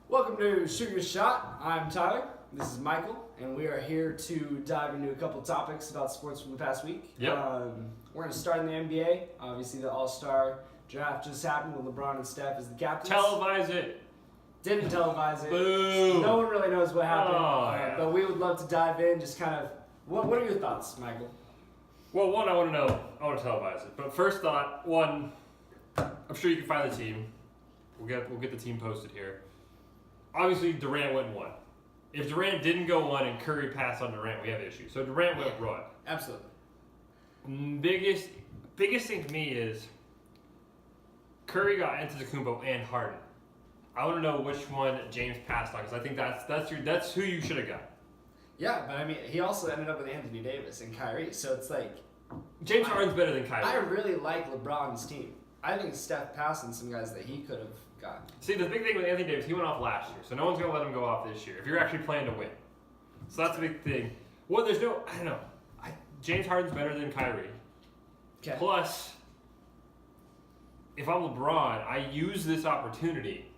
Welcome to Shoot Your Shot. I'm Tyler. This is Michael, and we are here to dive into a couple topics about sports from the past week. Yep. We're going to start in the NBA. Obviously, the All-Star draft just happened with LeBron and Steph as the captains. Televise it. Didn't televise it. Boo. No one really knows what happened. Oh, yeah. But we would love to dive in. Just kind of, what are your thoughts, Michael? Well, one, I want to televise it. But first thought, one, I'm sure you can find the team. We'll get the team posted here. Obviously, Durant went one. If Durant didn't go one and Curry passed on Durant, we have issues. So Durant went one. Absolutely. Biggest thing to me is Curry got Antetokounmpo and Harden. I want to know which one James passed on because I think that's who you should have got. Yeah, but I mean, he also ended up with Anthony Davis and Kyrie, so it's like James Harden's better than Kyrie. I really like LeBron's team. I think Steph passed on some guys that he could have gotten. See, the big thing with Anthony Davis, he went off last year, so no one's going to let him go off this year if you're actually planning to win. So that's the big thing. Well, I don't know. James Harden's better than Kyrie. Okay. Plus, if I'm LeBron, I use this opportunity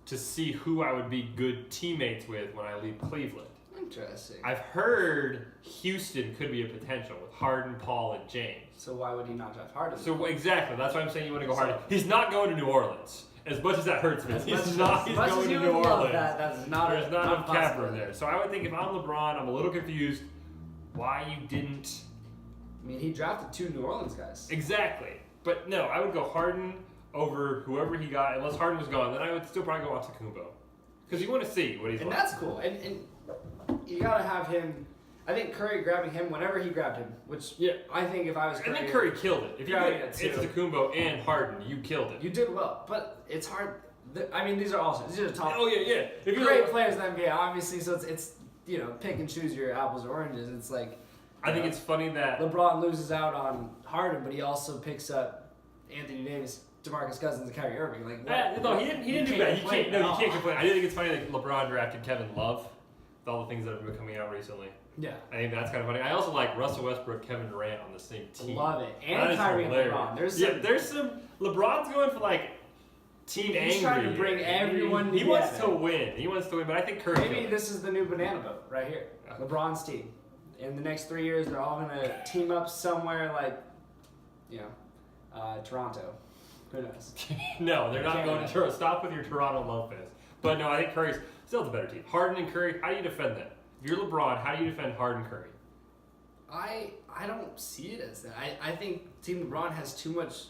to see who I would be good teammates with when I leave Cleveland. Interesting. I've heard Houston could be a potential with Harden, Paul, and James. So why would he not draft Harden? So exactly, that's why I'm saying you want to go Harden. He's not going to New Orleans. As much as that hurts me, he's not going to New Orleans. That's not There's not enough cap room there. So I would think if I'm LeBron, I'm a little confused why you didn't. I mean, he drafted 2 New Orleans guys. Exactly. But no, I would go Harden over whoever he got. Unless Harden was gone, then I would still probably go Antetokounmpo. Because you want to see what he's like. And that's cool. And you got to have him. I think Curry grabbing him whenever he grabbed him, which I think if I was Curry. I think Curry killed it. If you got got Antetokounmpo and Harden, you killed it. You did well. But it's hard. I mean, these are also these are the top. Oh, yeah. If you're great players in the NBA, obviously, so it's pick and choose your apples or oranges. It's like I think it's funny that LeBron loses out on Harden, but he also picks up Anthony Davis, DeMarcus Cousins, and Kyrie Irving. Like no, he didn't do that. You can't complain. I do think it's funny that LeBron drafted Kevin Love with all the things that have been coming out recently. Yeah, I think that's kind of funny. I also like Russell Westbrook, Kevin Durant on the same team. Love it, and Kyrie and LeBron. There's some. LeBron's going for like team angry. He's trying to bring everyone together. He wants to win. But I think Curry. Maybe this is the new banana boat right here. LeBron's team. In the next 3 years, they're all gonna team up somewhere like, Toronto. Who knows? No, they're not going to Toronto. Stop with your Toronto love fest. But no, I think Curry's still the better team. Harden and Curry. How do you defend that? If you're LeBron, how do you defend Harden Curry? I don't see it as that. I think Team LeBron has too much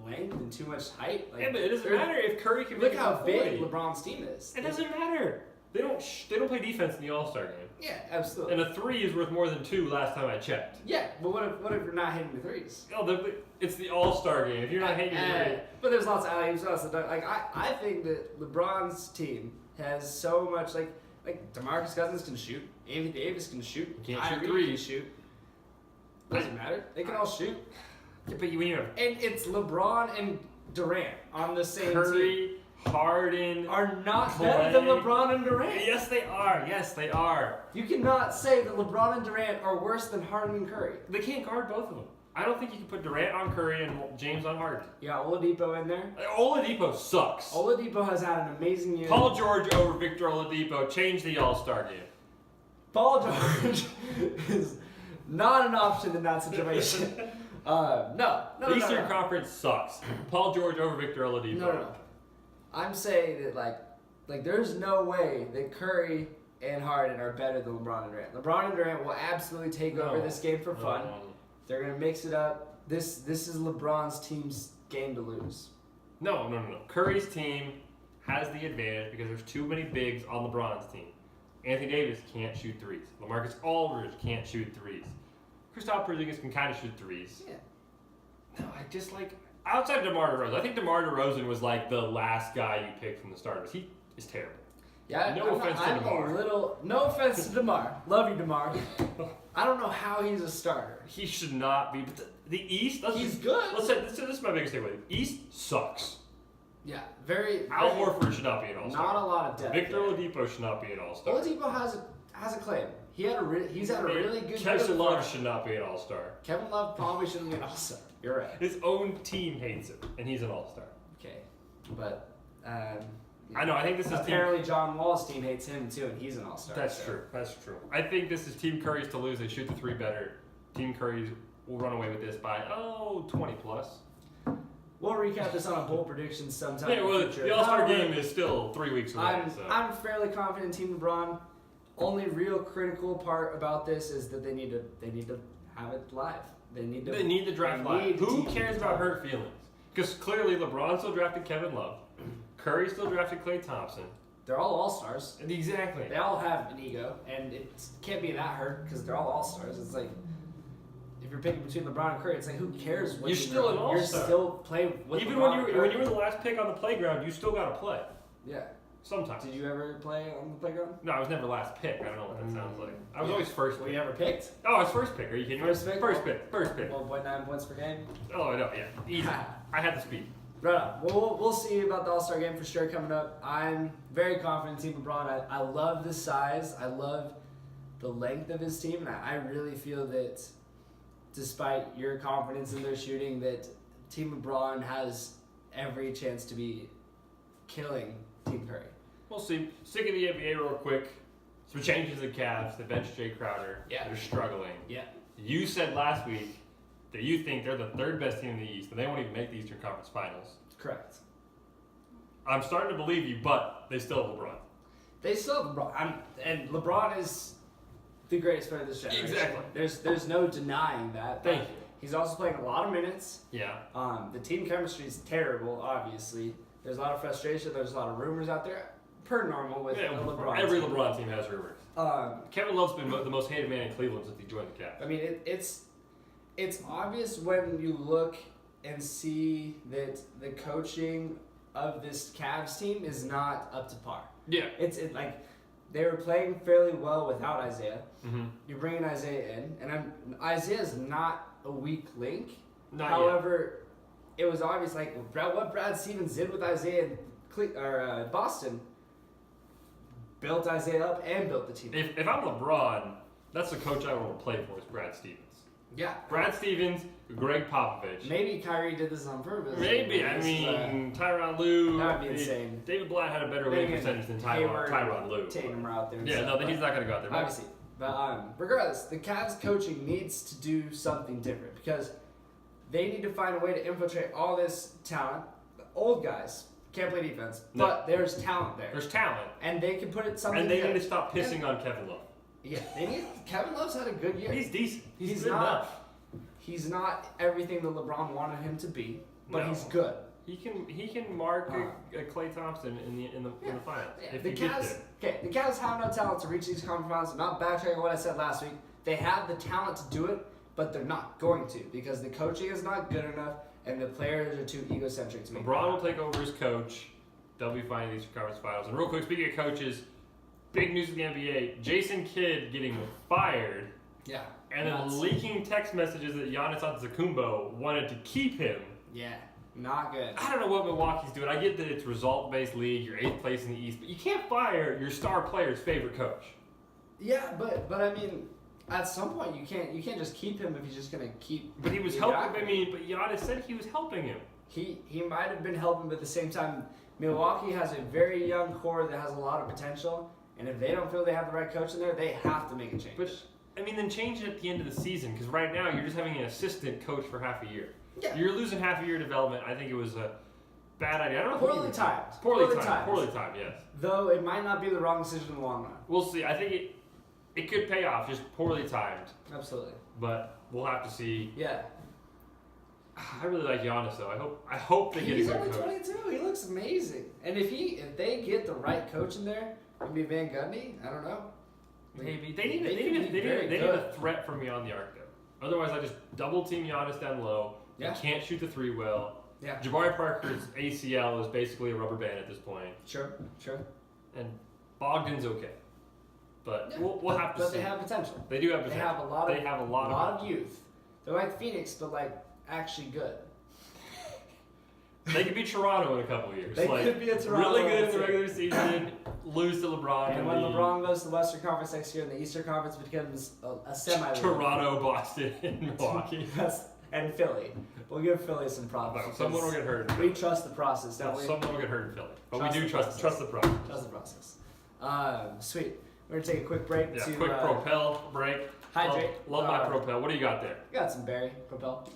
length and too much height. Like, yeah, but it doesn't matter if Curry can look make how big 40. LeBron's team is. It doesn't matter. They don't play defense in the All-Star game. Yeah, absolutely. And a 3 is worth more than 2 last time I checked. Yeah, but what if you're not hitting the threes? Oh, it's the All-Star game. If you're not hitting your three. But there's lots of alley-oops, lots of like I think that LeBron's team has so much like DeMarcus Cousins can shoot, Anthony Davis can shoot, Can't shoot Kyrie threes. can shoot. Doesn't matter. They can all shoot. Yeah, but when you have And it's LeBron and Durant on the same Curry, team. Harden Are not better than LeBron and Durant. Yes, they are. Yes, they are. You cannot say that LeBron and Durant are worse than Harden and Curry. They can't guard both of them. I don't think you can put Durant on Curry and James on Harden. You got Oladipo in there. Oladipo sucks. Oladipo has had an amazing year. Paul George over Victor Oladipo changed the All-Star game. Paul George is not an option in that situation. No. Eastern Conference sucks. Paul George over Victor Oladipo. No. I'm saying that like there's no way that Curry and Harden are better than LeBron and Durant. LeBron and Durant will absolutely take over this game for fun. They're gonna mix it up. This is LeBron's team's game to lose. No. Curry's team has the advantage because there's too many bigs on LeBron's team. Anthony Davis can't shoot threes. LaMarcus Aldridge can't shoot threes. Kristaps Porzingis can kind of shoot threes. Yeah. No, I just like outside DeMar DeRozan. I think DeMar DeRozan was like the last guy you picked from the start. He is terrible. Yeah. No offense to DeMar. No offense to DeMar. Love you, DeMar. I don't know how he's a starter. He should not be. But the East. He's good. Let's say this is my biggest takeaway. East sucks. Yeah, very. Al Horford should not be an All-Star. Not a lot of depth. Victor Oladipo should not be an All-Star. Oladipo has a claim. He's had a really good year. Kevin Love should not be an All-Star. Kevin Love probably shouldn't be an All-Star. You're right. His own team hates him, and he's an All-Star. Okay, but I know. I think this is apparently John Wall's team hates him too, and he's an all-star. That's true. That's true. I think this is Team Curry's to lose. They shoot the three better. Team Curry's will run away with this by 20 plus. We'll recap this on a bowl prediction sometime. Yeah, well, the All-Star game is still 3 weeks away. I'm fairly confident in Team LeBron. Only real critical part about this is that they need to have it live. They need to draft live. Who cares about hurt feelings? Because clearly LeBron still drafted Kevin Love. Curry still drafted Klay Thompson. They're all all-stars. Exactly. They all have an ego, and it can't be that hurt because they're all all-stars. It's like, if you're picking between LeBron and Curry, it's like, who cares what you're still an all-star. You're still playing with even LeBron when you were the last pick on the playground, you still got to play. Yeah. Sometimes. Did you ever play on the playground? No, I was never last pick. I don't know what that sounds like. I was always first pick. Were you ever picked? Oh, I was first pick. Are you kidding me? First pick? First pick. 1.9 points per game? Oh, no, yeah. Easy. I had the speed. Right on. Well, we'll see about the All-Star game for sure coming up. I'm very confident in Team LeBron. I love the size. I love the length of his team. And I really feel that despite your confidence in their shooting, that Team LeBron has every chance to be killing Team Curry. We'll see. Stick in the NBA real quick. Some changes in the Cavs. They benched Jay Crowder. Yeah. They're struggling. Yeah. You said last week that you think they're the third best team in the East, and they won't even make the Eastern Conference Finals. Correct. I'm starting to believe you, but they still have LeBron. They still have LeBron. And LeBron is the greatest player of this generation. Exactly. There's no denying that. Thank you. He's also playing a lot of minutes. Yeah. The team chemistry is terrible, obviously. There's a lot of frustration. There's a lot of rumors out there. Per normal with LeBron. Every LeBron team has rumors. Kevin Love's been the most hated man in Cleveland since he joined the Cavs. I mean, it's obvious when you look and see that the coaching of this Cavs team is not up to par. Yeah. It's like they were playing fairly well without Isaiah. Mm-hmm. You bring Isaiah in, and Isaiah's not a weak link. Not However, it was obvious like what Brad Stevens did with Isaiah in Boston built Isaiah up and built the team. If I'm LeBron, that's the coach I want to play for is Brad Stevens. Yeah. Brad Stevens, Greg Popovich. Maybe Kyrie did this on purpose. Maybe. I mean, Tyronn Lue. That would be insane. David Blatt had a better winning percentage than Tyronn Lue. Tatum are out there. Yeah, no, he's not going to go out there. Obviously. But regardless, the Cavs coaching needs to do something different because they need to find a way to infiltrate all this talent. The old guys can't play defense, but there's talent there. There's talent. And they can put it something And they need to stop pissing on Kevin Love. Yeah, Kevin Love's had a good year. He's decent. He's good not. enough. He's not everything that LeBron wanted him to be, but he's good. He can mark Klay Thompson in the finals. Yeah. If The Cavs have no talent to reach these conference finals. I'm not backtracking on what I said last week. They have the talent to do it, but they're not going to because the coaching is not good enough and the players are too egocentric to make. LeBron will take over as coach. They'll be fine in these conference finals. And real quick, speaking of coaches, big news in the NBA: Jason Kidd getting fired. Yeah. And then leaking text messages that Giannis Antetokounmpo wanted to keep him. Yeah, not good. I don't know what Milwaukee's doing. I get that it's result-based league. You're 8th place in the East, but you can't fire your star player's favorite coach. Yeah, but I mean, at some point you can't just keep him if he's just gonna keep. But he was helping. I mean, but Giannis said he was helping him. He might have been helping, but at the same time, Milwaukee has a very young core that has a lot of potential, and if they don't feel they have the right coach in there, they have to make a change. But I mean, then change it at the end of the season, because right now you're just having an assistant coach for half a year. Yeah. You're losing half a year development. I think it was a bad idea. I don't know. Poorly timed. Poorly timed. Yes. Though it might not be the wrong decision in the long run. We'll see. I think it could pay off, just poorly timed. Absolutely. But we'll have to see. Yeah. I really like Giannis though. I hope they get a good coach. He's only 22. He looks amazing. And if they get the right coach in there, maybe Van Gundy. I don't know. Maybe they need a threat from beyond the arc though. Otherwise, I just double team Giannis down low. Yeah. He can't shoot the three well. Yeah. Jabari Parker's ACL is basically a rubber band at this point. Sure. And Bogdan's okay, but we'll have to see. But they have potential. They do have potential. They have a lot of youth. They're like Phoenix, but like actually good. They could be Toronto in a couple of years. They could be a Toronto. Really good in the regular season, lose to LeBron. And when LeBron goes to the Western Conference next year and the Eastern Conference becomes a semi. Toronto, Boston, and Milwaukee. and Philly. We'll give Philly some props. No, someone will get hurt. We trust the process, don't we? Someone will get hurt in Philly. But Trust we do the trust the process. Trust the process. Sweet. We're going to take a quick break Yeah, to... quick Propel break. Hydrate. Love my Propel. What do you got there? Got some berry Propel.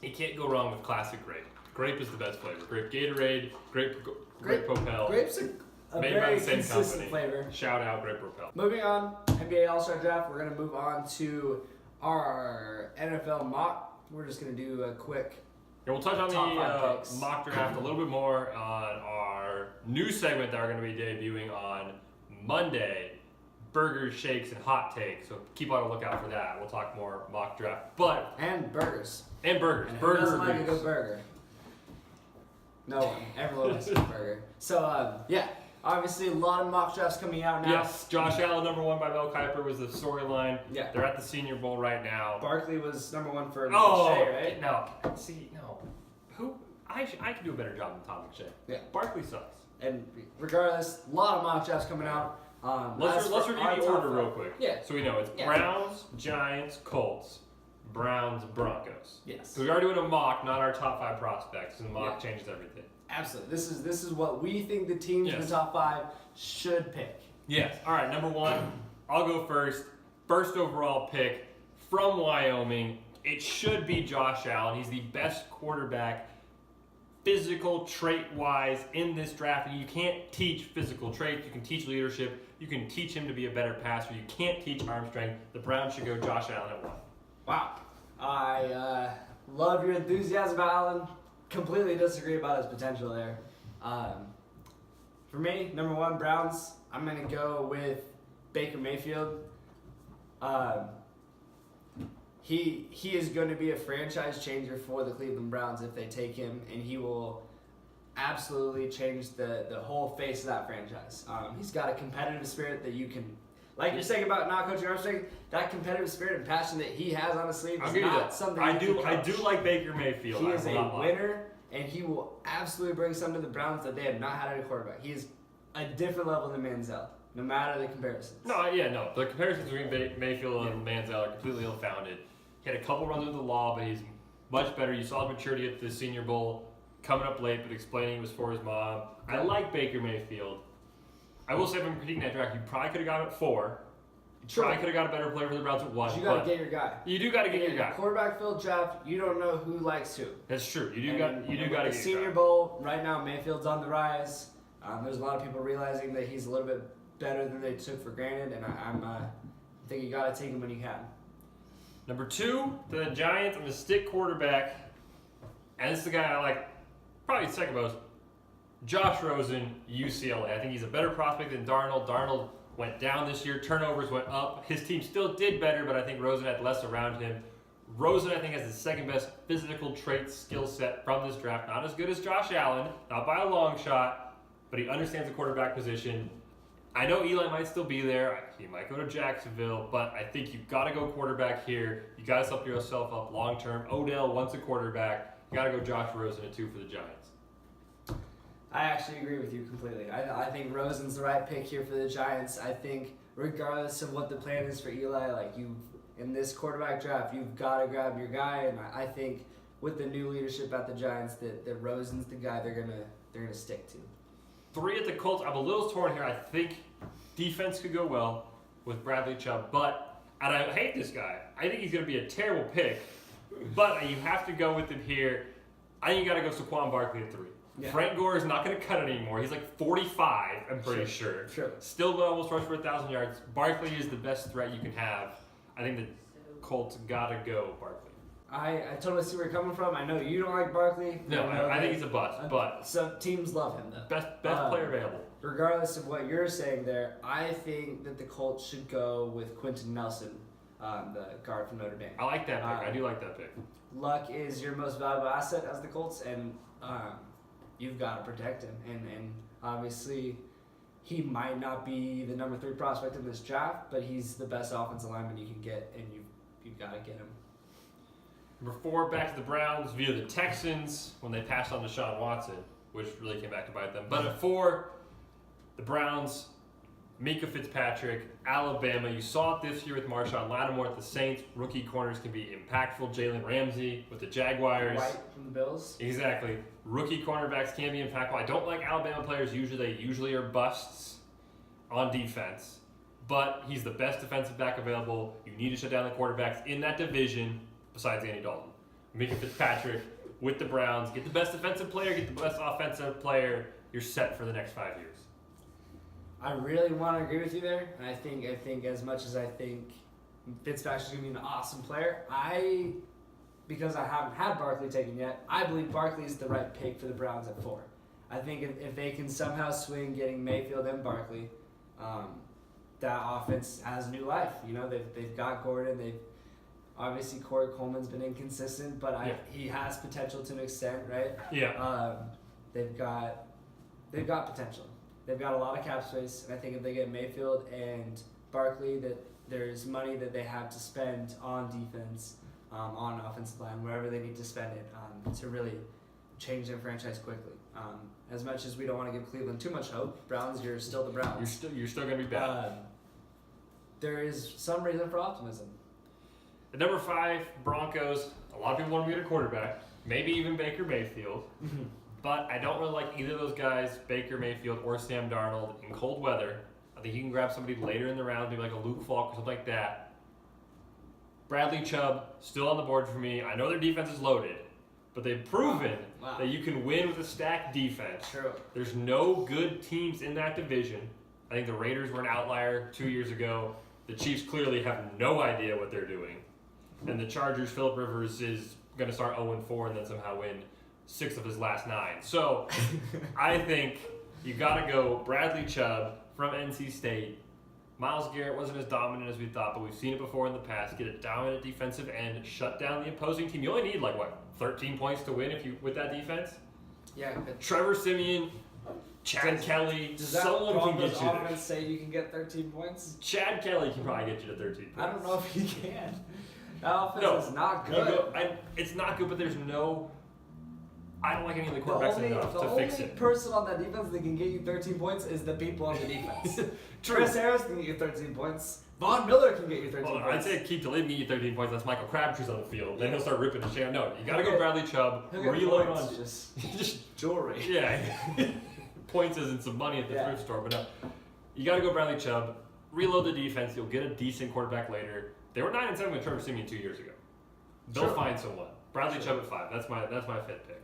You can't go wrong with classic grape. Grape is the best flavor. Grape Gatorade, grape Propel. Grape's a Made by very the same consistent company. flavor. Shout out Grape Propel. Moving on, NBA All-Star Draft. We're going to move on to our NFL mock. We're just going to do a quick... Yeah, we'll touch on Top five the picks. mock draft a little bit more on our new segment that we're going to be debuting on Monday. Burgers, shakes, and hot takes. So keep on the lookout for that. We'll talk more mock draft. And burgers. And burgers. And who Burger doesn't like a reviews. good burger? No one. Everyone likes a good burger. So, yeah. Obviously, a lot of mock drafts coming out now. Yes, Josh Allen, number 1 by Mel Kiper, was the storyline. Yeah. They're at the Senior Bowl right now. Barkley was number 1 for Oh, McShay, right? no. See, no. Who? I could do a better job than Tom McShay. Yeah. Barkley sucks. And regardless, a lot of mock drafts coming out. Let's as for review our the top order five- real quick. Yeah. So we know it's Yeah. Browns, Giants, Colts, Browns, Broncos. Yes. So we already doing a mock, not our top 5 prospects, and the mock Yeah. changes everything. Absolutely. This is what we think the teams in Yes. the top 5 should pick. Yes. All right, number 1, I'll go first. First overall pick from Wyoming. It should be Josh Allen. He's the best quarterback, physical trait-wise, in this draft. And you can't teach physical traits. You can teach leadership. You can teach him to be a better passer. You can't teach arm strength. The Browns should go Josh Allen at 1. Wow. I love your enthusiasm about Allen. Completely disagree about his potential there. For me, number 1, Browns. I'm going to go with Baker Mayfield. He is going to be a franchise changer for the Cleveland Browns if they take him, and he will absolutely change the whole face of that franchise. He's got a competitive spirit that you can, like you're saying about not coaching Armstrong, that competitive spirit and passion that he has on his sleeve I'll is give you not that. something I you do can coach. like Baker Mayfield. He I is will a not lie. winner, and he will absolutely bring something to the Browns that they have not had at a quarterback. He is a different level than Manziel, no matter the comparisons. No. The comparisons between Mayfield and Manziel are completely ill-founded. He had a couple runs with the law, but he's much better. You saw his maturity at the Senior Bowl, coming up late, but explaining it was for his mom. I like Baker Mayfield. I will say, if I'm critiquing that draft, you probably could have got him at 4. You Sure. probably could have got a better player for the Browns at 1. But you got to but get your guy. You do got to get In your a guy. quarterback-filled draft, you don't know who likes who. That's true. You do And got to with get the your Senior guy. Bowl right now, Mayfield's on the rise. There's a lot of people realizing that he's a little bit better than they took for granted, and I think you got to take him when you can. Number 2, the Giants. I'm going to stick quarterback. And this is the guy I like probably second most. Josh Rosen, UCLA. I think he's a better prospect than Darnold. Darnold went down this year. Turnovers went up. His team still did better, but I think Rosen had less around him. Rosen, I think, has the second best physical trait skill set from this draft. Not as good as Josh Allen, not by a long shot, but he understands the quarterback position. I know Eli might still be there. He might go to Jacksonville, but I think you've got to go quarterback here. You got to set yourself up long term. Odell wants a quarterback. You got to go Josh Rosen at 2 for the Giants. I actually agree with you completely. I think Rosen's the right pick here for the Giants. I think regardless of what the plan is for Eli, like in this quarterback draft, you've got to grab your guy, and I think with the new leadership at the Giants, that Rosen's the guy they're gonna stick to. 3 at the Colts. I'm a little torn here. I think defense could go well with Bradley Chubb, and I hate this guy. I think he's going to be a terrible pick, but you have to go with him here. I think you got to go Saquon Barkley at 3. Yeah. Frank Gore is not going to cut it anymore. He's like 45, I'm pretty sure. Sure. Still will almost rush for 1,000 yards. Barkley is the best threat you can have. I think the Colts got to go Barkley. I totally see where you're coming from. I know you don't like Barkley. No, I think he's a bust, but some teams love him though. best player available. Regardless of what you're saying there, I think that the Colts should go with Quentin Nelson, the guard from Notre Dame. I like that pick. I do like that pick. Luck is your most valuable asset as the Colts, and you've got to protect him. And obviously, he might not be the number 3 prospect in this draft, but he's the best offensive lineman you can get, and you've got to get him. Number 4, back to the Browns via the Texans when they passed on Deshaun Watson, which really came back to bite them. But at 4, the Browns, Mika Fitzpatrick, Alabama. You saw it this year with Marshawn Lattimore at the Saints. Rookie corners can be impactful. Jalen Ramsey with the Jaguars. White from the Bills. Exactly. Rookie cornerbacks can be impactful. I don't like Alabama players. They usually are busts on defense. But he's the best defensive back available. You need to shut down the quarterbacks in that division besides Andy Dalton. Mika Fitzpatrick with the Browns. Get the best defensive player, get the best offensive player. You're set for the next 5 years. I really want to agree with you there. And I think as much as I think Fitzpatrick's going to be an awesome player, because I haven't had Barkley taken yet, I believe Barkley is the right pick for the Browns at 4. I think if they can somehow swing getting Mayfield and Barkley, that offense has new life. They've got Gordon. Obviously Corey Coleman's been inconsistent, but he has potential to an extent, right? Yeah. They've got potential. They've got a lot of cap space, and I think if they get Mayfield and Barkley, that there's money that they have to spend on defense, on offensive line, wherever they need to spend it, to really change their franchise quickly. As much as we don't want to give Cleveland too much hope, Browns, you're still the Browns. You're still going to be bad. There is some reason for optimism. At number 5, Broncos. A lot of people want to get a quarterback, maybe even Baker Mayfield. But I don't really like either of those guys, Baker Mayfield or Sam Darnold, in cold weather. I think you can grab somebody later in the round, maybe like a Luke Falk or something like that. Bradley Chubb, still on the board for me. I know their defense is loaded, but they've proven that you can win with a stacked defense. True. There's no good teams in that division. I think the Raiders were an outlier 2 years ago. The Chiefs clearly have no idea what they're doing. And the Chargers, Phillip Rivers is going to start 0-4 and then somehow win 6 of his last 9. So I think you got to go Bradley Chubb from NC State. Myles Garrett wasn't as dominant as we thought, but we've seen it before in the past. Get a dominant defensive end, shut down the opposing team. You only need 13 points to win with that defense? Yeah. Trevor Siemian, Chad Kelly, someone can get you there. Offense say you can get 13 points? Chad Kelly can probably get you to 13 points. I don't know if he can. That offense is not good. It's not good, but there's no... I don't like any of the quarterbacks enough to fix it. The only person on that defense that can get you 13 points is the people on the defense. Chris Harris can get you 13 points. Von Miller can get you 13 points. I'd say Keith Talib can get you 13 points. That's Michael Crabtree's on the field. Then he'll start ripping the sham. No, you got to go Bradley Chubb. Reload on just jewelry. Yeah. Points isn't some money at the thrift store, but no. You got to go Bradley Chubb. Reload the defense. You'll get a decent quarterback later. They were 9-7 with Trevor Siemian 2 years ago. They'll find someone. Bradley Chubb at 5. That's my 5th pick.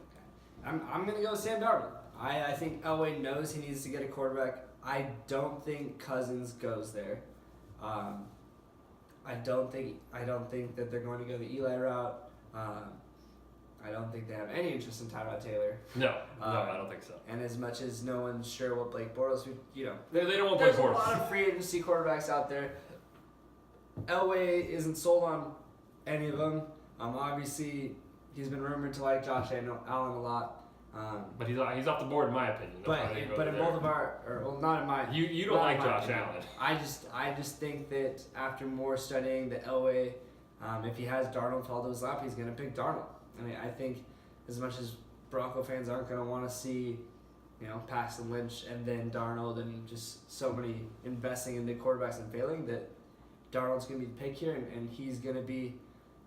I'm going to go with Sam Darnold. I think Elway knows he needs to get a quarterback. I don't think Cousins goes there. I don't think that they're going to go the Eli route. I don't think they have any interest in Tyrod Taylor. No, I don't think so. And as much as no one's sure what Blake Bortles, they don't want Blake Bortles. There's a lot of free agency quarterbacks out there. Elway isn't sold on any of them. Obviously, he's been rumored to like Josh Allen a lot. But he's off the board in my opinion. But in both of our, not in my. You don't like Josh Allen. I just think that after more studying the Elway, if he has Darnold fall to his lap, he's gonna pick Darnold. I mean, I think as much as Bronco fans aren't gonna want to see, Paxton Lynch and then Darnold and just so many investing in the quarterbacks and failing, that Darnold's gonna be the pick here, and he's gonna be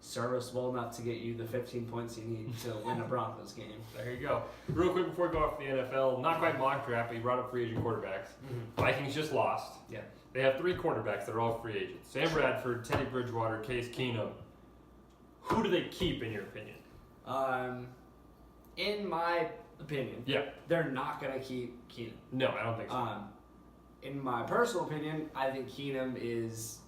serviceable enough to get you the 15 points you need to win a Broncos game. There you go. Real quick before we go off the NFL, not quite mock draft, but you brought up free agent quarterbacks. Vikings just lost. Yeah. They have 3 quarterbacks that are all free agents. Sam Bradford, Teddy Bridgewater, Case Keenum. Who do they keep in your opinion? In my opinion, they're not going to keep Keenum. No, I don't think so. In my personal opinion, I think Keenum is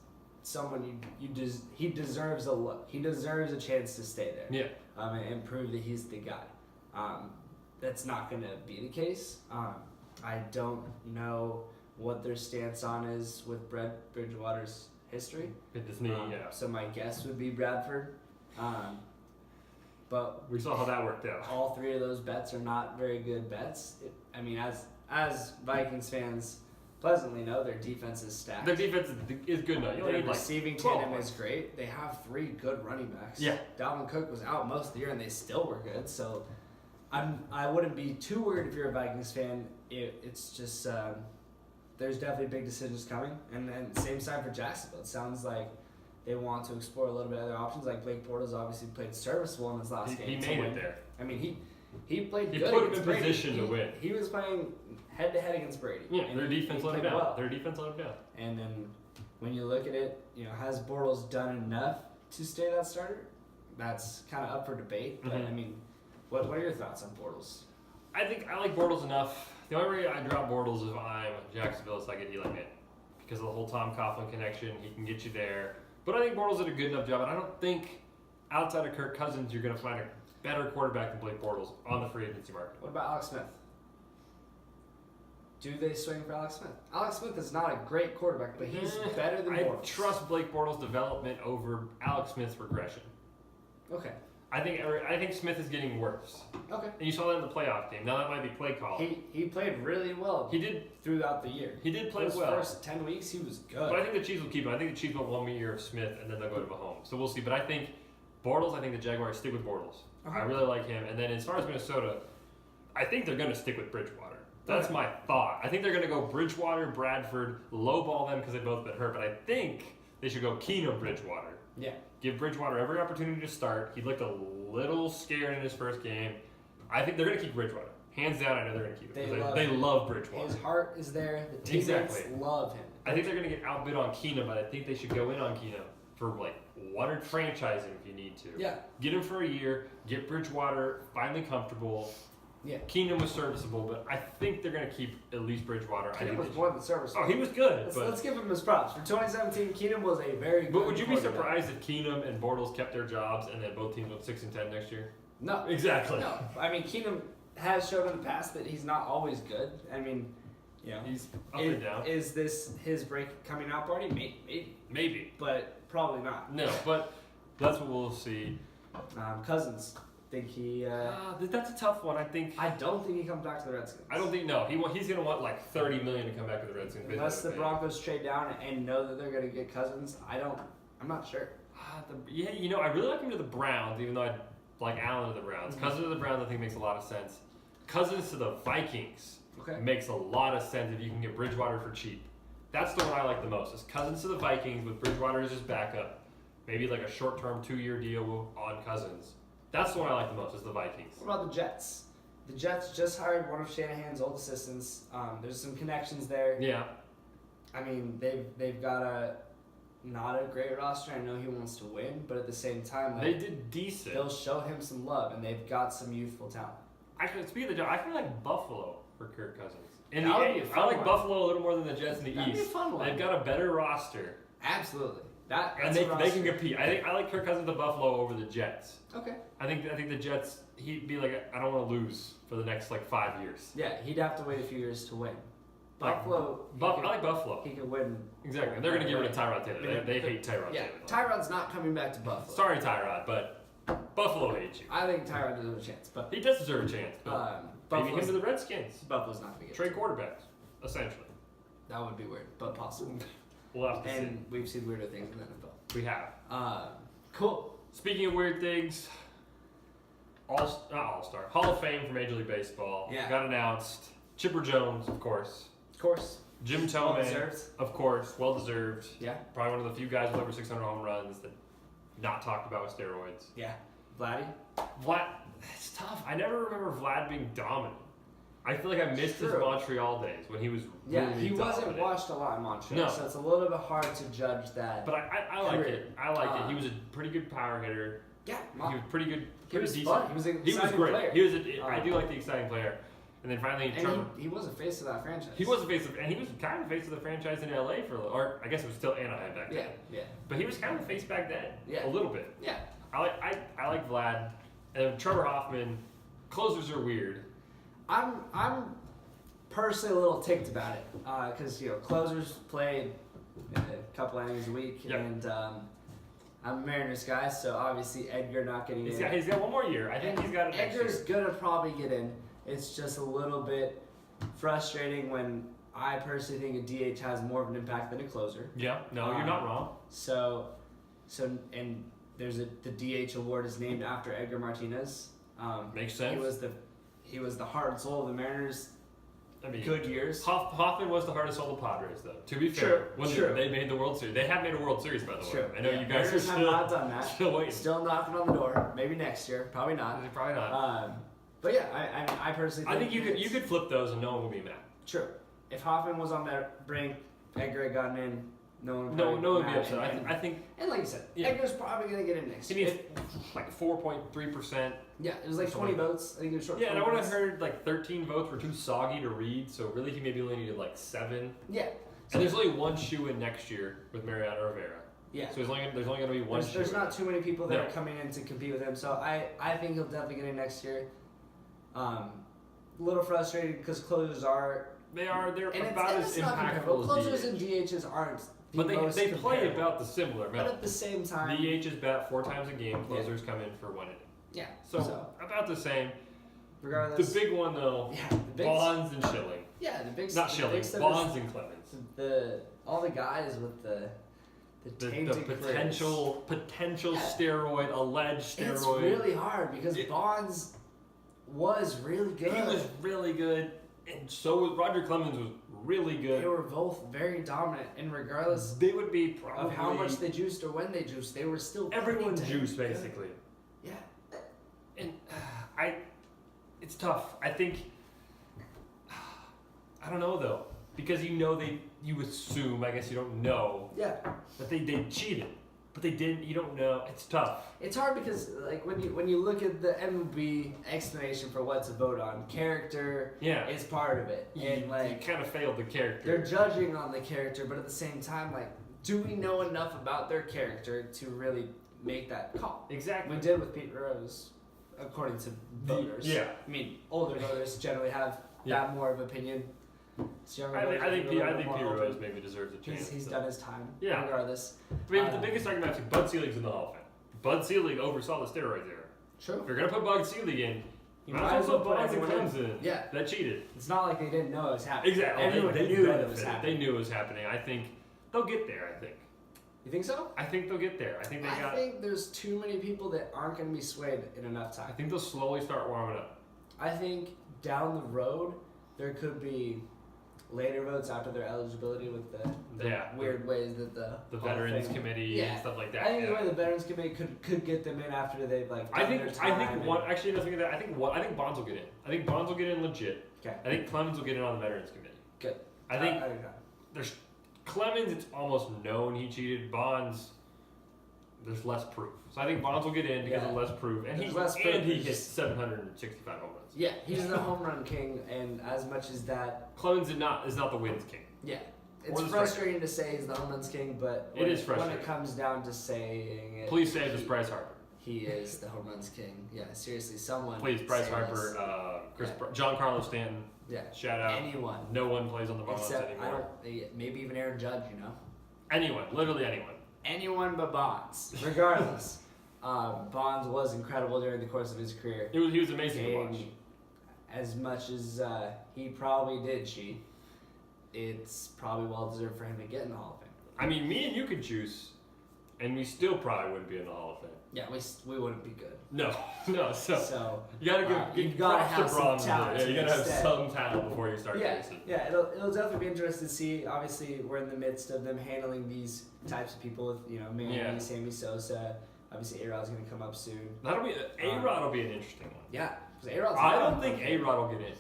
someone he deserves a look. He deserves a chance to stay there. Yeah. And prove that he's the guy. That's not going to be the case. I don't know what their stance on is with Bridgewater's history. So my guess would be Bradford. But we saw how that worked out. All 3 of those bets are not very good bets. As Vikings fans pleasantly know, their defense is stacked. Their defense is good enough. Their receiving tandem is great. They have 3 good running backs. Yeah. Dalvin Cook was out most of the year, and they still were good. So I wouldn't be too worried if you're a Vikings fan. It's just there's definitely big decisions coming, and same side for Jacksonville. It sounds like they want to explore a little bit of other options. Like Blake Bortles obviously played serviceable in his last game. He made it there. I mean, he played good. He put him against in Brady. position to win. He was playing head to head against Brady. Yeah, their defense let him down. Well. Their defense let him down. And then when you look at it, has Bortles done enough to stay that starter? That's kind of up for debate. But I mean, what are your thoughts on Bortles? I think I like Bortles enough. The only way I drop Bortles if I'm Jacksonville is I get Eli Manning. Because of the whole Tom Coughlin connection, he can get you there. But I think Bortles did a good enough job, and I don't think outside of Kirk Cousins you're going to find a better quarterback than Blake Bortles on the free agency market. What about Alex Smith? Do they swing for Alex Smith? Alex Smith is not a great quarterback, but he's better than Bortles. I trust Blake Bortles' development over Alex Smith's regression. Okay. I think Smith is getting worse. Okay. And you saw that in the playoff game. Now that might be play call. He played really well. He did throughout the year. He did play Those well. First 10 weeks, he was good. But I think the Chiefs will keep him. I think the Chiefs will want 1 year of Smith, and then they'll go to Mahomes. So we'll see. But I think Bortles. I think the Jaguars stick with Bortles. Okay. I really like him. And then as far as Minnesota, I think they're going to stick with Bridgewater. That's my thought. I think they're going to go Bridgewater, Bradford, lowball them because they've both been hurt. But I think they should go Keenum, Bridgewater. Yeah. Give Bridgewater every opportunity to start. He looked a little scared in his first game. I think they're going to keep Bridgewater. Hands down, I know they're going to keep him. They love Bridgewater. His heart is there. The teammates love him. I think they're going to get outbid on Keenum, but I think they should go in on Keenum for one or franchising if you need to. Yeah. Get him for a year. Get Bridgewater finally comfortable. Yeah. Keenum was serviceable, but I think they're going to keep at least Bridgewater. Keenum was more than serviceable. Oh, he was good. Let's give him his props. For 2017, Keenum was a very good But would you be surprised if Keenum and Bortles kept their jobs and then both teams went 6-10 next year? No. Exactly. No. I mean, Keenum has shown in the past that he's not always good. I mean, he's up and down. Is this his break coming out party? Maybe. But probably not. No, but that's what we'll see. Cousins. Think he? That's a tough one. I don't think he comes back to the Redskins. I don't think he's gonna want like $30 million to come back to the Redskins. Unless the Broncos trade down and know that they're gonna get Cousins, I'm not sure. I really like him to the Browns, even though I like Allen to the Browns. Cousins to the Browns, I think makes a lot of sense. Cousins to the Vikings makes a lot of sense if you can get Bridgewater for cheap. That's the one I like the most. Is Cousins to the Vikings with Bridgewater as his backup, maybe like a short-term 2-year deal on Cousins. That's the one I like the most, is the Vikings. What about the Jets? The Jets just hired one of Shanahan's old assistants. There's some connections there. Yeah. I mean, they've got not a great roster. I know he wants to win, but at the same time, they did decent. They'll show him some love, and they've got some youthful talent. Actually, speaking of the Jets, I feel like Buffalo for Kirk Cousins. In that the would be a fun I like one. Buffalo a little more than the Jets in the That'd East. Be a fun one. They've got a better roster. Absolutely. And they can compete. I like Kirk Cousins to Buffalo over the Jets. Okay. I think the Jets, he'd be like, I don't want to lose for the next 5 years. Yeah, he'd have to wait a few years to win. Buffalo. I like Buffalo. He could win. Exactly. And they're going to get rid of Tyrod Taylor. They hate Tyrod Taylor. Tyrod's not coming back to Buffalo. Sorry, Tyrod, but Buffalo hates you. I think Tyrod deserves a chance, but he does deserve a chance. But maybe him to the Redskins. Buffalo's not going to get trade quarterbacks, essentially. That would be weird, but possible. We'll have to see. And we've seen weirder things in the NFL. We have. Cool. Speaking of weird things, All-Star. Hall of Fame for Major League Baseball. Yeah. Got announced. Chipper Jones, of course. Of course. Jim Thome, of course, well-deserved. Yeah. Probably one of the few guys with over 600 home runs that not talked about with steroids. Yeah. Vladdy? Vlad, it's tough. I never remember Vlad being dominant. I feel like I missed his Montreal days when he was really he wasn't dominant. watched a lot in Montreal, No. so it's a little bit hard to judge that. But I like it. I like it. He was a pretty good power hitter. Yeah. He was pretty good. He was decent. fun. He was an exciting great. player. He was. I do like the exciting player. And then finally, Trevor. He was a face of that franchise. He was a face of, and he was kind of face of the franchise in LA or I guess it was still Anaheim back then. Yeah. But he was kind of the face back then. Yeah. A little bit. Yeah. I like Vlad, and Trevor Hoffman. Closers are weird. I'm personally a little ticked about it because closers play a couple innings a week, and I'm a Mariners guy, so obviously Edgar not getting in. He's got one more year. I think he's got it next year. Edgar's gonna probably get in. It's just a little bit frustrating when I personally think a DH has more of an impact than a closer. Yeah, no, you're not wrong. So and there's the DH award is named after Edgar Martinez. Makes sense. He was the heart and soul of the Mariners I mean, good years. Hoffman was the hardest sold the Padres, though. To be fair, they made the World Series. They have made a World Series, by the way. I know you guys are have not done that. Still waiting. Still knocking on the door. Maybe next year. Probably not. Probably not. But yeah, I personally think you could flip those and no one will be mad. True. If Hoffman was on that brink, Edgar had gotten in, no one would be upset. I think, and like you said, Edgar's probably gonna get in next. He needs like 4.3%. Yeah, it was like 20 votes. I think it was short. Yeah, and I would have heard like 13 votes were too soggy to read, so really he maybe only needed like 7. Yeah. And there's only one shoe in next year with Mariano Rivera. Yeah. So there's only going to be one shoe. There's not too many people that are coming in to compete with him, so I think he'll definitely get in next year. A little frustrated because closers are. They're about as impactful as closers and DHs aren't. But they play about the similar amount. But at the same time, DHs bat 4 times a game. Closers come in for 1 inning. Yeah. So about the same. Regardless. The big one though. Yeah. Bonds and Schilling. Yeah, the big. Not Schilling. Bonds and Clemens. All the guys with the potential steroid, alleged steroid. It's really hard because Bonds was really good. He was really good, and so was Roger Clemens was really good. They were both very dominant, and regardless they would be probably of how much they juiced or when they juiced, they were still everyone juiced basically. Yeah, and it's tough. I think I don't know though because you assume I guess you don't know. Yeah. That they cheated. But they didn't. You don't know. It's tough. It's hard because, like, when you look at the MLB explanation for what to vote on, character is part of it, and like you kind of failed the character. They're judging on the character, but at the same time, like, do we know enough about their character to really make that call? Exactly. We did with Pete Rose, according to voters. Yeah. I mean, older voters generally have that more of opinion. I think Pete Rose maybe deserves a chance. He's done his time, regardless. I mean, the biggest argument is Bud Selig's in the Hall of Fame. Bud Selig oversaw the steroids era. True. If you're going to put Bud Selig in, you might as well put Bonds and everyone Clemens in. Yeah. That cheated. It's not like they didn't know it was happening. Exactly. Everyone knew that it was happening. They knew it was happening. I think they'll get there, I think. You think so? I think they'll get there. I think there's too many people that aren't going to be swayed in enough time. I think they'll slowly start warming up. I think down the road, there could be later votes after their eligibility with the weird ways that the Veterans Committee and stuff like that. I think the way the Veterans Committee could get them in after they've like. I think Bonds will get in. I think Bonds will get in legit. Okay. I think Clemens will get in on the Veterans Committee. Good. I think there's Clemens. It's almost known he cheated. Bonds. There's less proof. So I think Bonds will get in because of less proof, and he hits 765 home runs. Yeah, he's the home run king, and as much as that, Clemens is not the wins king. Yeah, it's frustrating to say he's the home runs king, but it is frustrating when it comes down to saying it. Please say this, Bryce Harper. He is the home runs king. Yeah, seriously, someone. Please, Bryce Harper, John Carlos Stanton. Yeah. Shout out. Anyone. No one plays on the Bonds anymore. Maybe even Aaron Judge. Anyone, literally anyone. Anyone but Bonds, regardless. Bonds was incredible during the course of his career. He was amazing to watch. As much as he probably did cheat, it's probably well deserved for him to get in the Hall of Fame. I mean, me and you could juice, and we still probably wouldn't be in the Hall of Fame. Yeah, we wouldn't be good. No. So you gotta you gotta have some talent. Yeah, you gotta have some talent before you start racing. Yeah, it'll definitely be interesting to see. Obviously, we're in the midst of them handling these types of people with Manny, Sammy Sosa. Obviously, A-Rod's gonna come up soon. A-Rod will be an interesting one. Yeah, I don't think A-Rod will get in.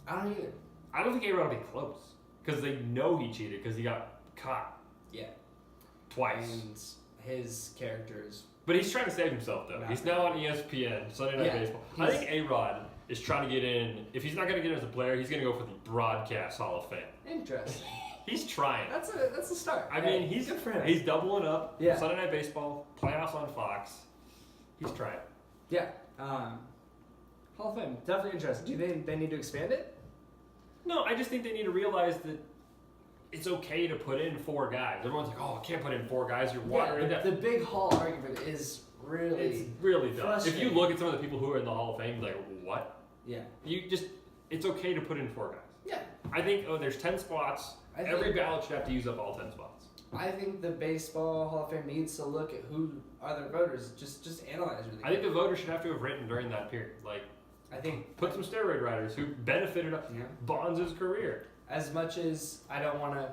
I don't either. I don't think A-Rod will be close because they know he cheated because he got caught. Yeah. Twice. And his characters. But he's trying to save himself though. He's now on ESPN, Sunday Night Baseball. I think A-Rod is trying to get in. If he's not going to get in as a player, he's going to go for the Broadcast Hall of Fame. Interesting. He's trying. That's a start. I mean, he's good for him. He's doubling up. Yeah. Sunday Night Baseball, playoffs on Fox. He's trying. Yeah. Hall of Fame, definitely interesting. Do you think they need to expand it? No, I just think they need to realize that it's okay to put in 4 guys. Everyone's like, oh, I can't put in 4 guys. You're watering it. The big Hall argument is really dumb. If you look at some of the people who are in the Hall of Fame, like, what? Yeah. It's okay to put in 4 guys. Yeah. I think, there's 10 spots. Every ballot should have to use up all 10 spots. I think the Baseball Hall of Fame needs to look at who are their voters. Just analyze really. I think the voters should have to have written during that period. Like, I think put some steroid riders who benefited Bonds' career. As much as I don't want to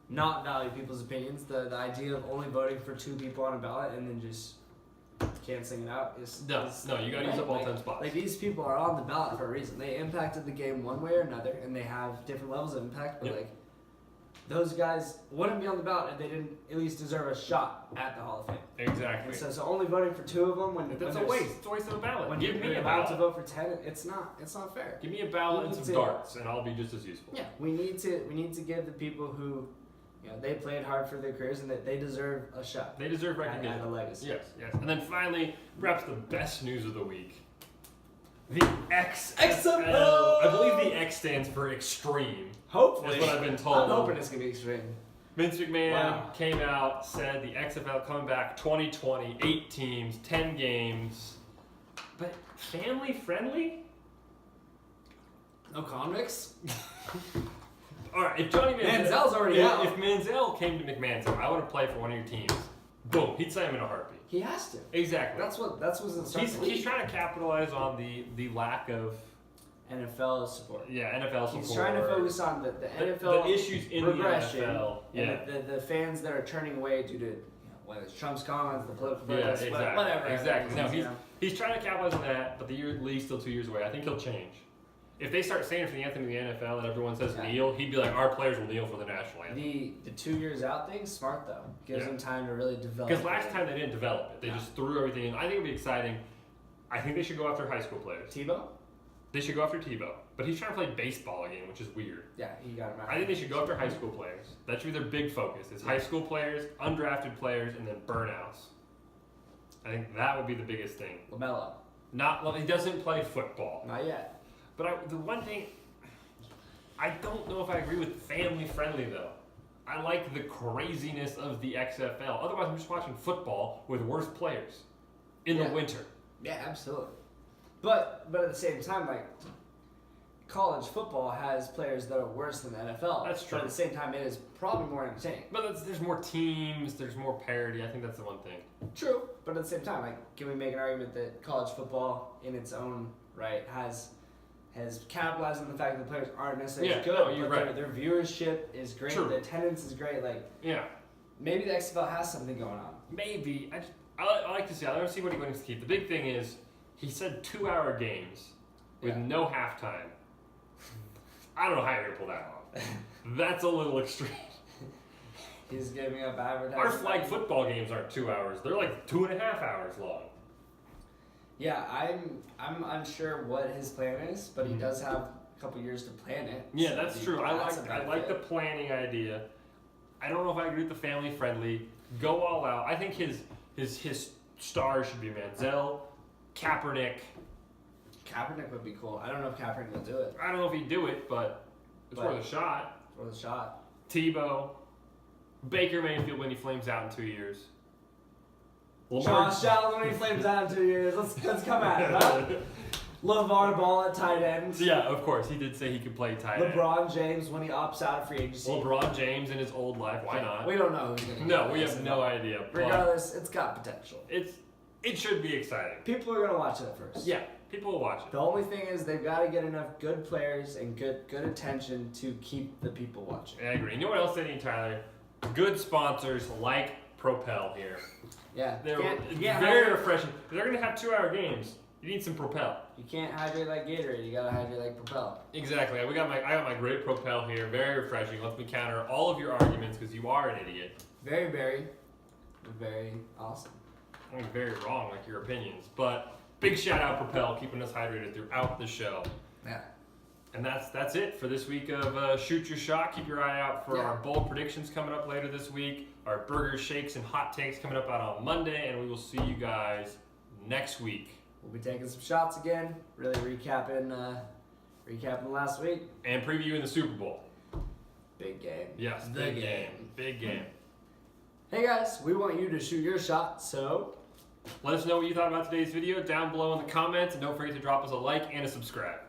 not value people's opinions, the idea of only voting for 2 people on a ballot and then just canceling it out is no. You got to use up all 10 spots. Like these people are on the ballot for a reason. They impacted the game one way or another, and they have different levels of impact. But like those guys wouldn't be on the ballot if they didn't at least deserve a shot at the Hall of Fame. Exactly. And so only voting for 2 of them that's a waste. It's a waste of a ballot. When Give me a about ballot to vote for 10, it's not fair. Give me a ballot and some darts, and I'll be just as useful. Yeah, we need to give the people who, they played hard for their careers and that they deserve a shot. They deserve recognition. And a legacy. Yes. And then finally, perhaps the best news of the week. The XFL. I believe the X stands for extreme. Hopefully. That's what I've been told. I'm hoping it's going to be extreme. Vince McMahon came out, said the XFL coming back 2020, 8 teams, 10 games. But family friendly? No convicts? All right, if Johnny Manziel's already out. If Manziel came to McMahon and said, I want to play for one of your teams, boom, he'd sign him in a heartbeat. He has to. Exactly. That's what's in He's trying to capitalize on the lack of NFL support. Yeah, NFL support. He's trying to focus on the NFL the issues in regression, the NFL. Yeah. And the fans that are turning away due to whether it's Trump's comments, the political exactly. whatever. Exactly. No, he's trying to capitalize on that, but the year league's still 2 years away. I think he'll change. If they start saying for the anthem of the NFL and everyone says kneel, he'd be like, our players will kneel for the national anthem. The 2 years out thing, smart though. Gives them time to really develop. Because last time they didn't develop it. They just threw everything in. I think it'd be exciting. I think they should go after high school players. Tebow? They should go after Tebow. But he's trying to play baseball again, which is weird. Yeah, he got him out. I think they should go after high school players. That should be their big focus. It's high school players, undrafted players, and then burnouts. I think that would be the biggest thing. LaMelo. He doesn't play football. Not yet. But the one thing, I don't know if I agree with family friendly though. I like the craziness of the XFL. Otherwise, I'm just watching football with worse players in the winter. Yeah, absolutely. But at the same time, like college football has players that are worse than the NFL. That's true. But at the same time, it is probably more entertaining. But there's more teams. There's more parity. I think that's the one thing. True. But at the same time, like, can we make an argument that college football, in its own right, has capitalized on the fact that the players aren't necessarily good, but their viewership is great. True. The attendance is great. Like, maybe the XFL has something going on. Maybe. I like to see. I want to see what he wants to keep. The big thing is, he said 2-hour games with no halftime. I don't know how you're going to pull that off. That's a little extreme. He's giving up advertising. Our flag football games aren't 2 hours. They're like 2.5 hours long. Yeah, I'm unsure what his plan is, but he does have a couple years to plan it. Yeah, so that's true. I like the planning idea. I don't know if I agree with the family friendly. Go all out. I think his stars should be Manziel, Kaepernick. Kaepernick would be cool. I don't know if Kaepernick will do it. I don't know if he'd do it, but it's worth a shot. It's worth a shot. Tebow, Baker Mayfield when he flames out in 2 years. Josh Allen when he flames out in 2 years. Let's come at it, huh? LeVar Ball at tight end. Yeah, of course. He did say he could play tight end. LeBron James when he opts out of free agency. LeBron James in his old life. Why not? We don't know who's going to No, we have no idea. Regardless, it's got potential. It should be exciting. People are going to watch it first. Yeah, people will watch it. The only thing is they've got to get enough good players and good attention to keep the people watching. I agree. You know what else they need, Tyler? Good sponsors like Propel here. Yeah. They're very refreshing. They're going to have 2-hour games. You need some Propel. You can't hydrate like Gatorade. You got to hydrate like Propel. Exactly. I got my great Propel here. Very refreshing. Lets me counter all of your arguments because you are an idiot. Very, very, very awesome. I mean, very wrong, like your opinions. But big shout out Propel, keeping us hydrated throughout the show. Yeah. And that's it for this week of Shoot Your Shot. Keep your eye out for our bold predictions coming up later this week. Our burgers, shakes, and hot takes coming up out on Monday. And we will see you guys next week. We'll be taking some shots again. Really recapping last week. And previewing the Super Bowl. Big game. Yes, big game. Big game. Hey guys, we want you to shoot your shot, so let us know what you thought about today's video down below in the comments. And don't forget to drop us a like and a subscribe.